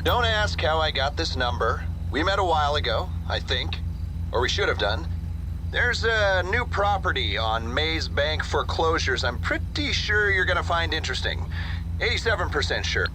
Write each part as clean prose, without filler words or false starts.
Don't ask how I got this number. We met a while ago, I think. Or we should have done. There's a new property on Maze Bank foreclosures I'm pretty sure you're gonna find interesting. 87% sure.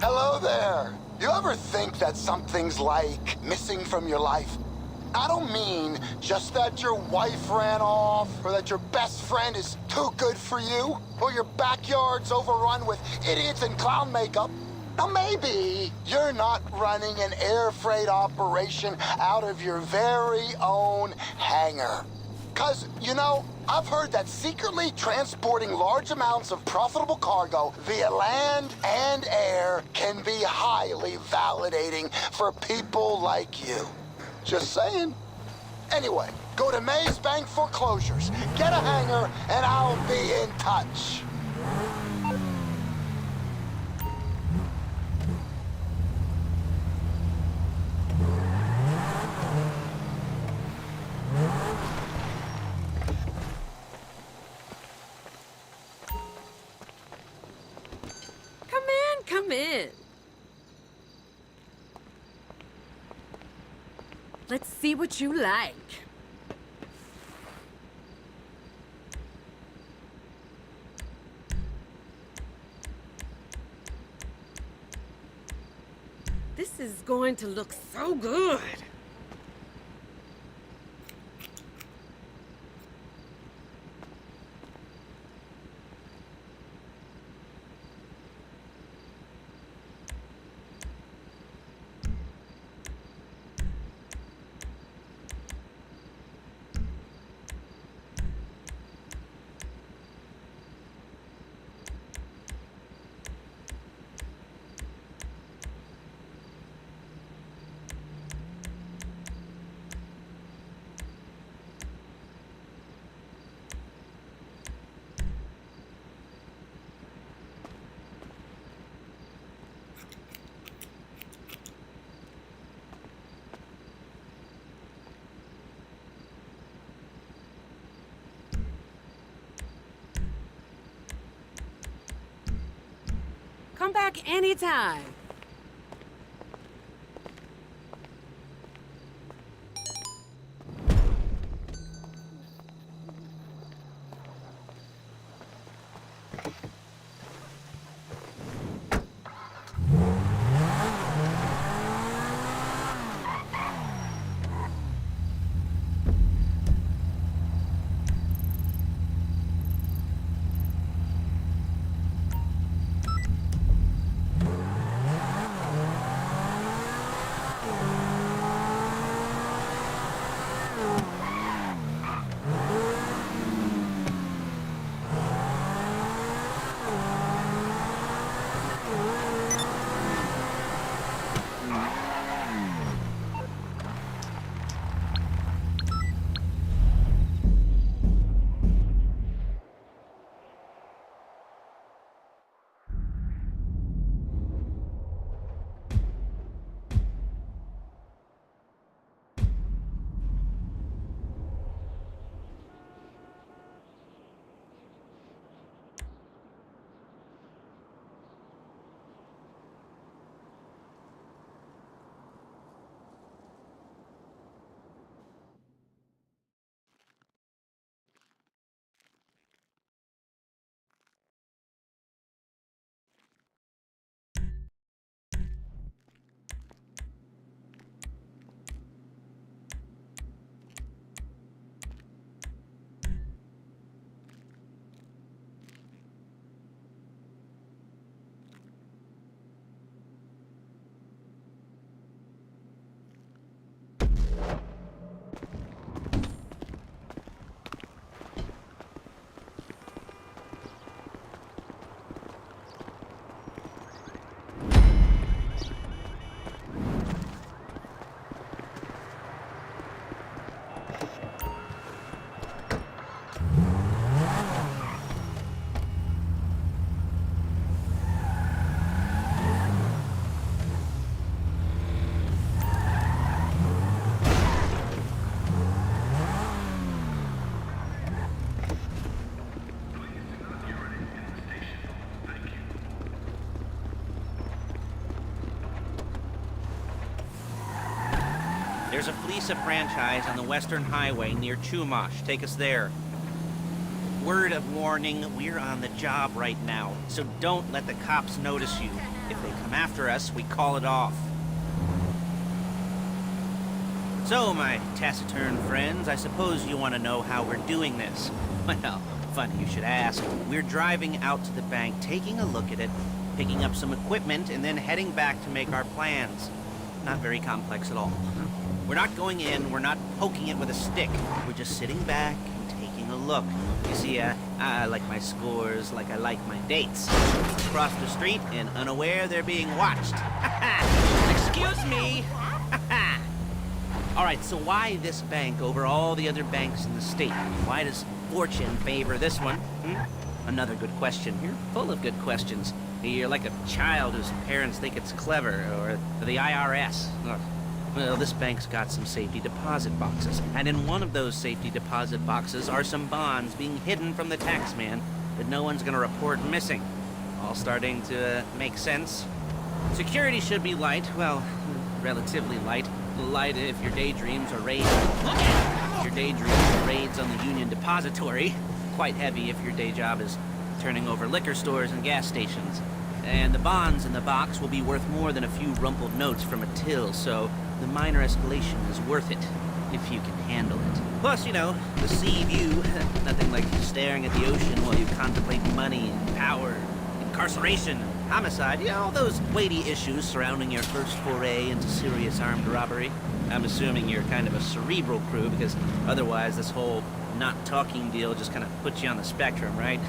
Hello there. You ever think that something's like missing from your life? I don't mean just that your wife ran off, or that your best friend is too good for you, or your backyard's overrun with idiots in clown makeup. Now maybe you're not running an air freight operation out of your very own hangar. 'Cause, you know, I've heard that secretly transporting large amounts of profitable cargo via land and air can be highly validating for people like you. Just saying. Anyway, go to Maze Bank Foreclosures, get a hangar, and I'll be in touch. Come in. Let's see what you like. This is going to look so good. Come back anytime. There's a Fleece franchise on the Western Highway near Chumash. Take us there. Word of warning, we're on the job right now, so don't let the cops notice you. If they come after us, we call it off. So, my taciturn friends, I suppose you want to know how we're doing this. Well, funny you should ask. We're driving out to the bank, taking a look at it, picking up some equipment, and then heading back to make our plans. Not very complex at all. We're not going in, we're not poking it with a stick. We're just sitting back and taking a look. You see, I like my scores like I like my dates. Cross the street and unaware they're being watched. Excuse me! Alright, so why this bank over all the other banks in the state? Why does fortune favor this one? Another good question. You're full of good questions. You're like a child whose parents think it's clever, or the IRS. Ugh. Well, this bank's got some safety deposit boxes, and in one of those safety deposit boxes are some bonds being hidden from the tax man that no one's gonna report missing. All starting to make sense. Security should be light, well, relatively light. Light if your daydreams are raids. Look at it! Your daydreams are raids on the Union Depository. Quite heavy if your day job is turning over liquor stores and gas stations. And the bonds in the box will be worth more than a few rumpled notes from a till, so the minor escalation is worth it, if you can handle it. Plus, you know, the sea view, nothing like staring at the ocean while you contemplate money and power, incarceration, homicide, you know, all those weighty issues surrounding your first foray into serious armed robbery. I'm assuming you're kind of a cerebral crew, because otherwise this whole not talking deal just kind of puts you on the spectrum, right?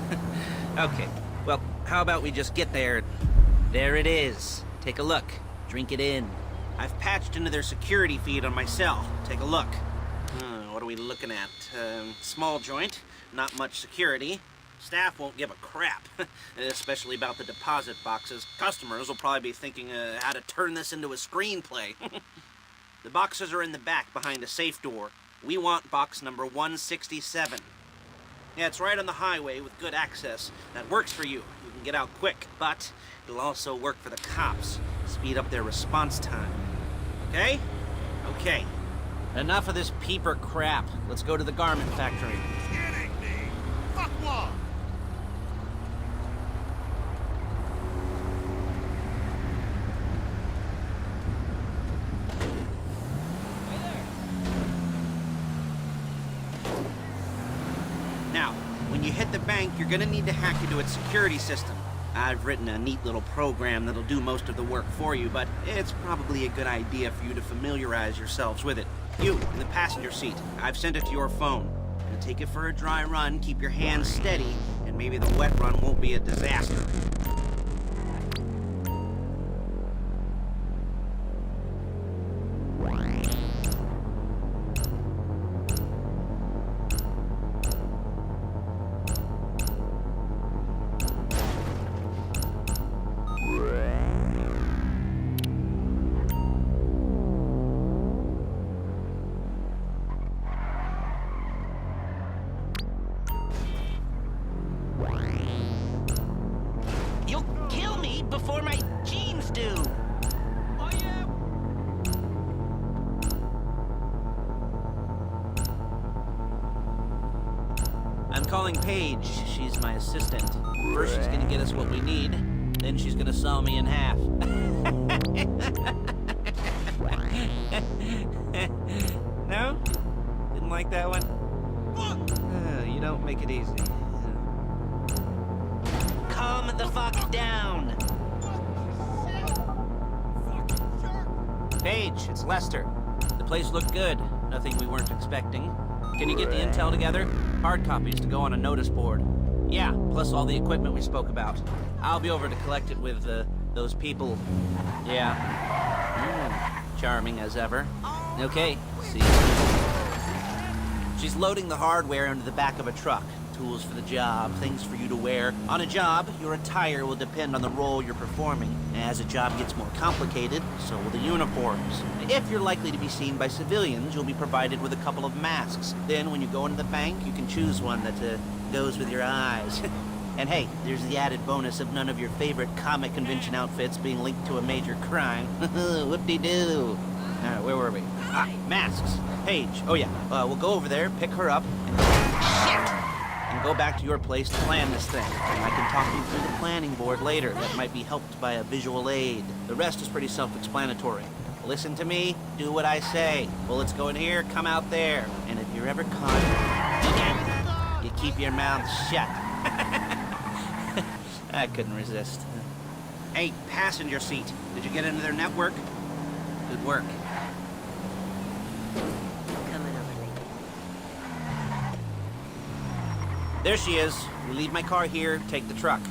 Okay, well, how about we just get there? There it is. Take a look. Drink it in. I've patched into their security feed on my cell. Take a look. What are we looking at? Small joint, not much security. Staff won't give a crap, especially about the deposit boxes. Customers will probably be thinking how to turn this into a screenplay. The boxes are in the back behind a safe door. We want box number 167. Yeah, it's right on the highway with good access. That works for you. You can get out quick, but it'll also work for the cops. Speed up their response time. Okay? Okay. Enough of this peeper crap. Let's go to the garment factory. Kidding me? Fuck what? Now, when you hit the bank, you're gonna need to hack into its security system. I've written a neat little program that'll do most of the work for you, but it's probably a good idea for you to familiarize yourselves with it. You, in the passenger seat, I've sent it to your phone. Now take it for a dry run, keep your hands steady, and maybe the wet run won't be a disaster. You'll kill me before my jeans do! Oh, yeah! I'm calling Paige. She's my assistant. First she's gonna get us what we need, then she's gonna saw me in half. No? Didn't like that one? You don't make it easy. Calm the fuck down! Paige, it's Lester. The place looked good. Nothing we weren't expecting. Can you get the intel together? Hard copies to go on a notice board. Yeah, plus all the equipment we spoke about. I'll be over to collect it with, those people. Yeah. Charming as ever. Okay, see you. She's loading the hardware into the back of a truck. Tools for the job, things for you to wear. On a job, your attire will depend on the role you're performing. As a job gets more complicated, so will the uniforms. If you're likely to be seen by civilians, you'll be provided with a couple of masks. Then when you go into the bank, you can choose one that goes with your eyes. And hey, there's the added bonus of none of your favorite comic convention outfits being linked to a major crime. Whoop-de-doo. Where were we? Ah, masks. Paige. Oh, yeah. We'll go over there, pick her up, and go back to your place to plan this thing. And I can talk you through the planning board later. That might be helped by a visual aid. The rest is pretty self-explanatory. Listen to me, do what I say. Bullets go in here, come out there. And if you're ever caught, you keep your mouth shut. I couldn't resist. Hey, passenger seat. Did you get into their network? Good work. Coming over, lady. There she is. We leave my car here, take the truck.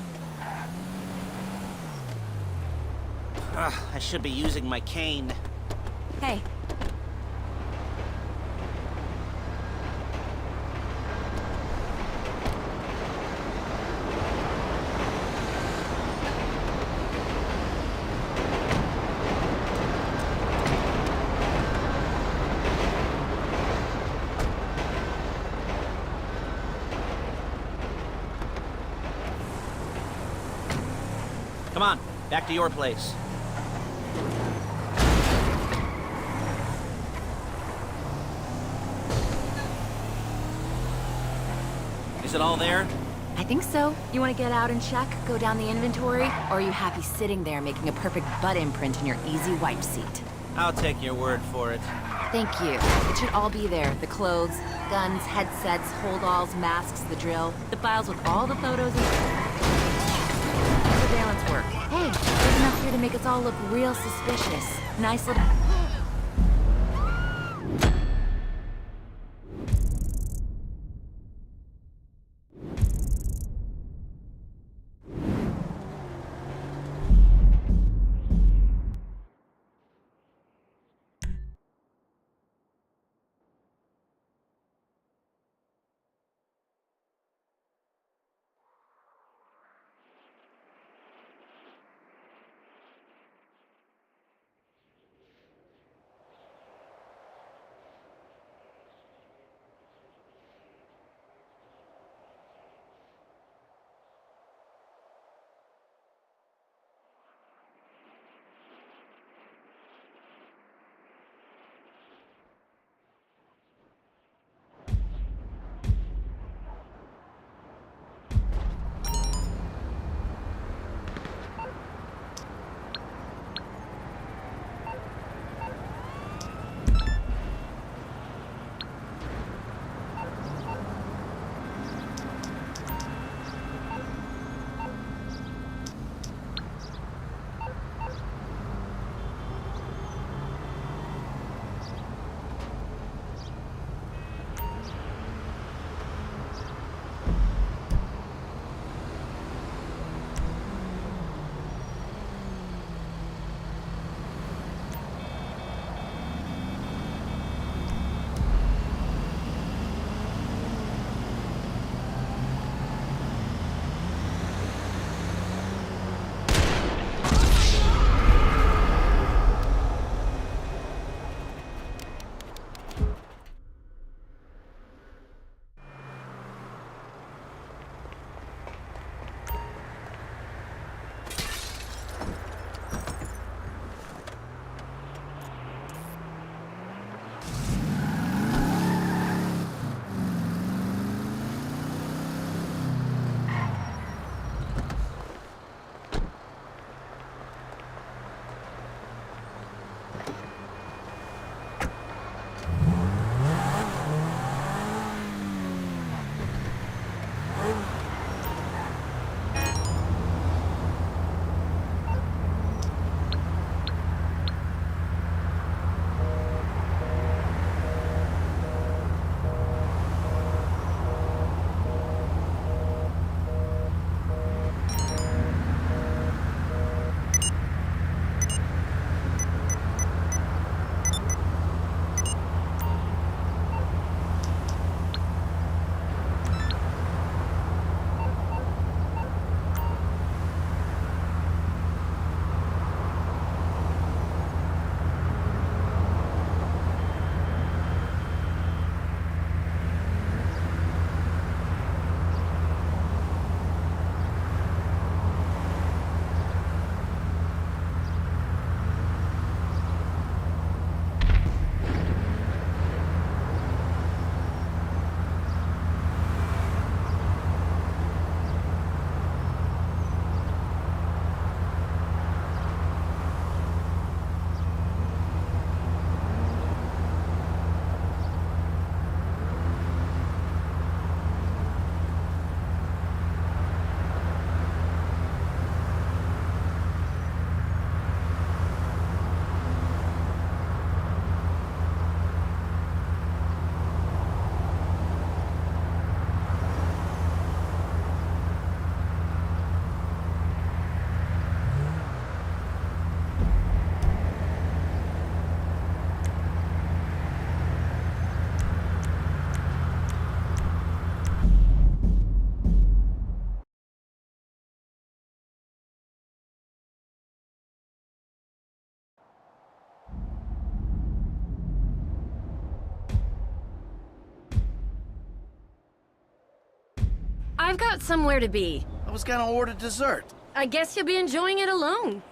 I should be using my cane. Hey. Come on, back to your place. Is it all there? I think so. You want to get out and check? Go down the inventory? Or are you happy sitting there making a perfect butt imprint in your easy wipe seat? I'll take your word for it. Thank you. It should all be there. The clothes, guns, headsets, hold-alls, masks, the drill. The files with all the photos and surveillance work. Hey, there's enough here to make us all look real suspicious. Nice little... I've got somewhere to be. I was gonna order dessert. I guess you'll be enjoying it alone.